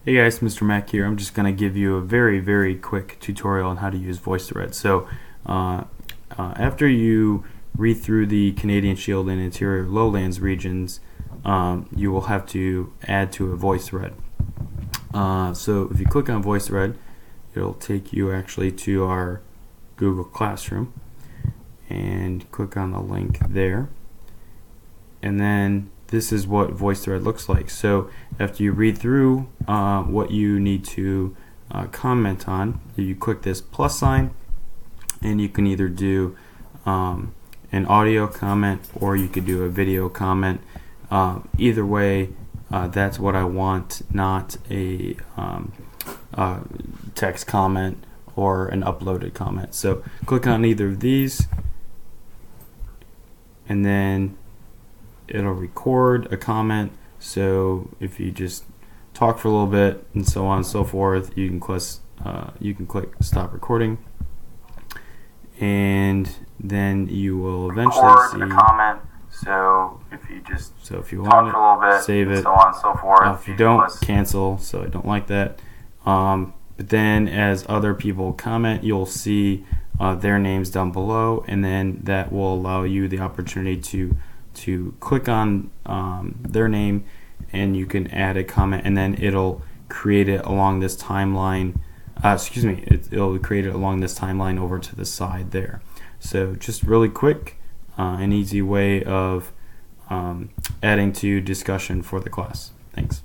Hey guys, Mr. Mac here. I'm just going to give you a very quick tutorial on how to use Voicethread. So after you read through the Canadian Shield and Interior Lowlands regions, you will have to add to a Voicethread. So if you click on Voicethread, it'll take you actually to our Google Classroom, and click on the link there, and then this is what Voicethread looks like. So after you read through what you need to comment on, you click this plus sign, and you can either do an audio comment or you could do a video comment. Either way, that's what I want, not a text comment or an uploaded comment. So click on either of these, and then it'll record a comment. So if you just talk for a little bit and so on and so forth, you can click stop recording, and then you will eventually see a comment. So if you want for a little bit, save it. So on and so forth. If you don't, cancel. So I don't like that. But then as other people comment, you'll see their names down below, and then that will allow you the opportunity to click on their name, and you can add a comment, and then it'll create it along this timeline. It'll create it along this timeline over to the side there. So just really quick, an easy way of adding to discussion for the class. Thanks.